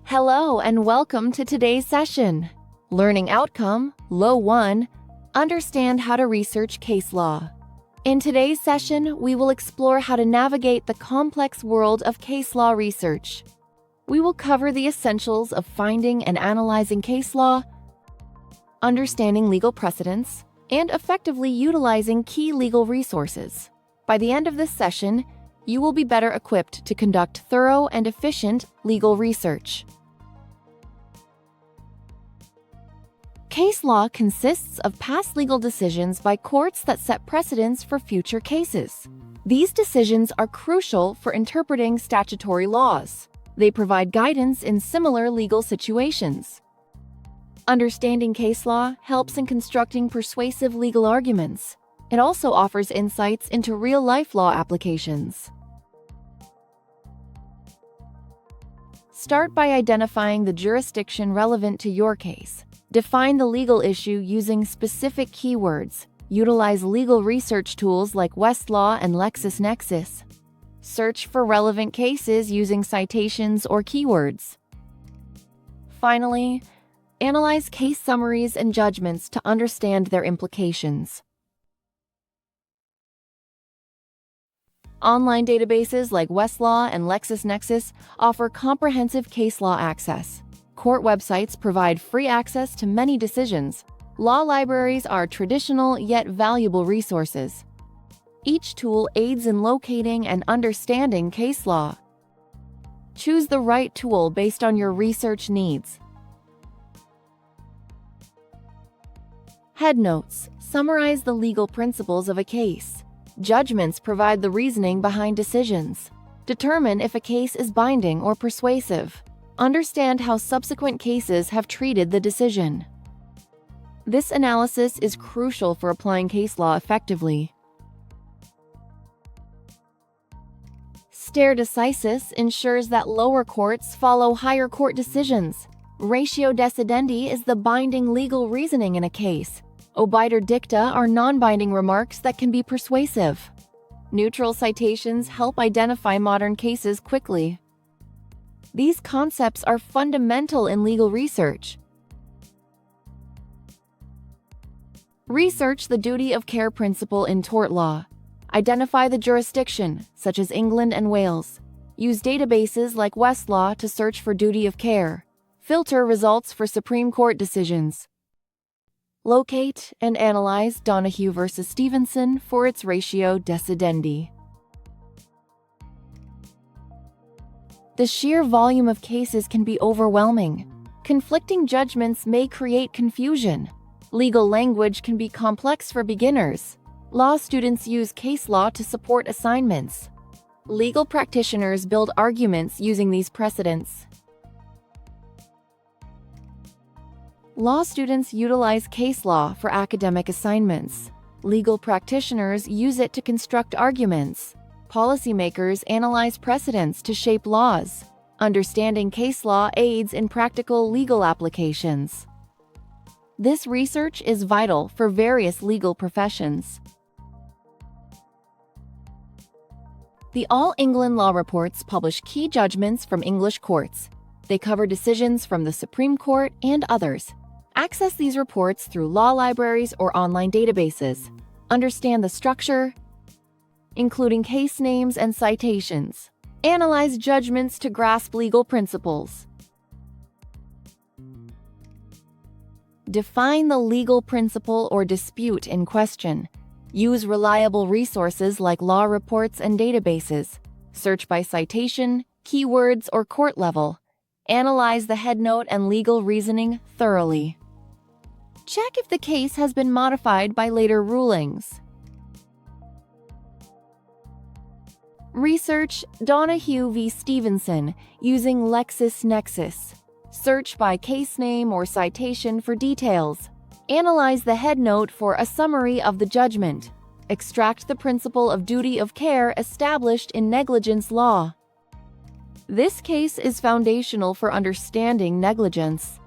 Hello and welcome to today's session. Learning Outcome, LO1, Understand how to research case law. In today's session, we will explore how to navigate the complex world of case law research. We will cover the essentials of finding and analyzing case law, understanding legal precedents, and effectively utilizing key legal resources. By the end of this session, you will be better equipped to conduct thorough and efficient legal research. Case law consists of past legal decisions by courts that set precedents for future cases. These decisions are crucial for interpreting statutory laws. They provide guidance in similar legal situations. Understanding case law helps in constructing persuasive legal arguments. It also offers insights into real-life law applications. Start by identifying the jurisdiction relevant to your case. Define the legal issue using specific keywords. Utilize legal research tools like Westlaw and LexisNexis. Search for relevant cases using citations or keywords. Finally, analyze case summaries and judgments to understand their implications. Online databases like Westlaw and LexisNexis offer comprehensive case law access. Court websites provide free access to many decisions. Law libraries are traditional yet valuable resources. Each tool aids in locating and understanding case law. Choose the right tool based on your research needs. Headnotes summarize the legal principles of a case. Judgments provide the reasoning behind decisions. Determine if a case is binding or persuasive. Understand how subsequent cases have treated the decision. This analysis is crucial for applying case law effectively. Stare decisis ensures that lower courts follow higher court decisions. Ratio decidendi is the binding legal reasoning in a case. Obiter dicta are non-binding remarks that can be persuasive. Neutral citations help identify modern cases quickly. These concepts are fundamental in legal research. Research the duty of care principle in tort law. Identify the jurisdiction, such as England and Wales. Use databases like Westlaw to search for duty of care. Filter results for Supreme Court decisions. Locate and analyze Donahue v. Stevenson for its ratio decidendi. The sheer volume of cases can be overwhelming. Conflicting judgments may create confusion. Legal language can be complex for beginners. Law students use case law to support assignments. Legal practitioners build arguments using these precedents. Law students utilize case law for academic assignments. Legal practitioners use it to construct arguments. Policymakers analyze precedents to shape laws. Understanding case law aids in practical legal applications. This research is vital for various legal professions. The All England Law Reports publish key judgments from English courts. They cover decisions from the Supreme Court and others. Access these reports through law libraries or online databases. Understand the structure, including case names and citations. Analyze judgments to grasp legal principles. Define the legal principle or dispute in question. Use reliable resources like law reports and databases. Search by citation, keywords, or court level. Analyze the headnote and legal reasoning thoroughly. Check if the case has been modified by later rulings. Research Donahue v. Stevenson using LexisNexis. Search by case name or citation for details. Analyze the headnote for a summary of the judgment. Extract the principle of duty of care established in negligence law. This case is foundational for understanding negligence.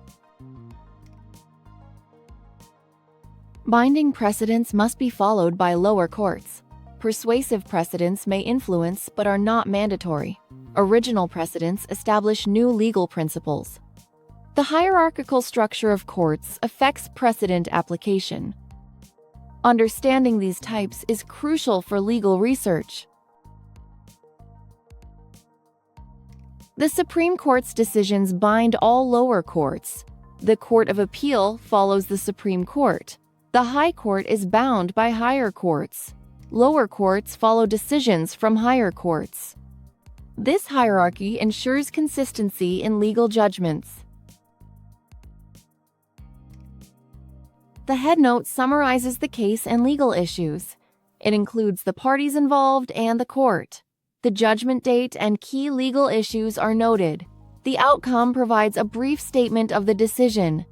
Binding precedents must be followed by lower courts. Persuasive precedents may influence but are not mandatory. Original precedents establish new legal principles. The hierarchical structure of courts affects precedent application. Understanding these types is crucial for legal research. The Supreme Court's decisions bind all lower courts. The Court of Appeal follows the Supreme Court. The High Court is bound by higher courts. Lower courts follow decisions from higher courts. This hierarchy ensures consistency in legal judgments. The headnote summarizes the case and legal issues. It includes the parties involved and the court. The judgment date and key legal issues are noted. The outcome provides a brief statement of the decision.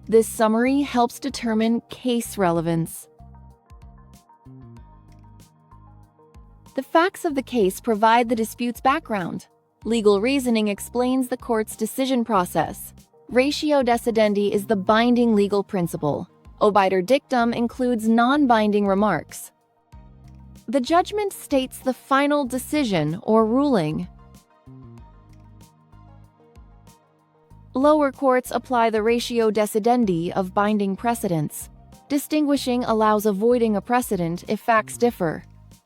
This summary helps determine case relevance. The facts of the case provide the dispute's background. Legal reasoning explains the court's decision process. Ratio decidendi is the binding legal principle. Obiter dictum includes non-binding remarks. The judgment states the final decision or ruling. Lower courts apply the ratio decidendi of binding precedents. Distinguishing allows avoiding a precedent if facts differ.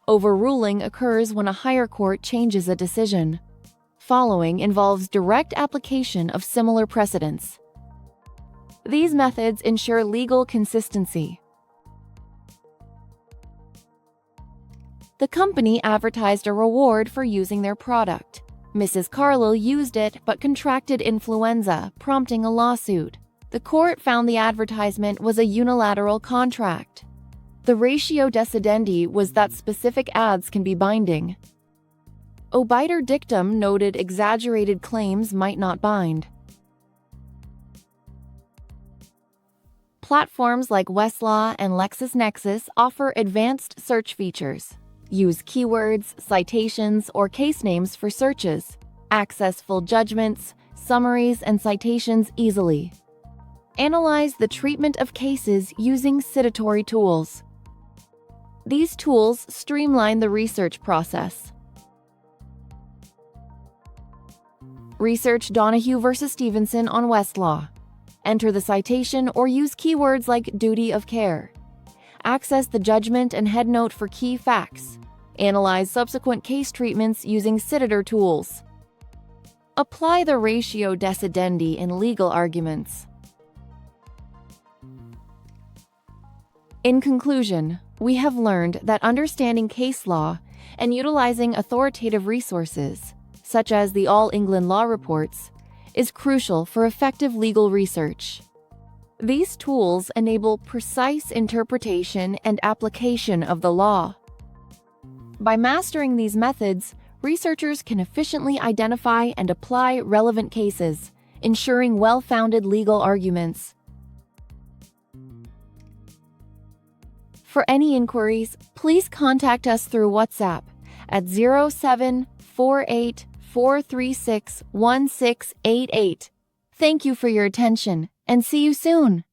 Overruling occurs when a higher court changes a decision. Following involves direct application of similar precedents. These methods ensure legal consistency. The company advertised a reward for using their product. Mrs. Carlisle used it but contracted influenza, prompting a lawsuit. The court found the advertisement was a unilateral contract. The ratio decidendi was that specific ads can be binding. Obiter dictum noted exaggerated claims might not bind. Platforms like Westlaw and LexisNexis offer advanced search features. Use keywords, citations, or case names for searches. Access full judgments, summaries, and citations easily. Analyze the treatment of cases using citatory tools. These tools streamline the research process. Research Donahue v. Stevenson on Westlaw. Enter the citation or use keywords like duty of care. Access the judgment and headnote for key facts. Analyze subsequent case treatments using citator tools. Apply the ratio decidendi in legal arguments. In conclusion, we have learned that understanding case law and utilizing authoritative resources, such as the All England Law Reports, is crucial for effective legal research. These tools enable precise interpretation and application of the law. By mastering these methods, researchers can efficiently identify and apply relevant cases, ensuring well-founded legal arguments. For any inquiries, please contact us through WhatsApp at 0748-436-1688. Thank you for your attention, and see you soon!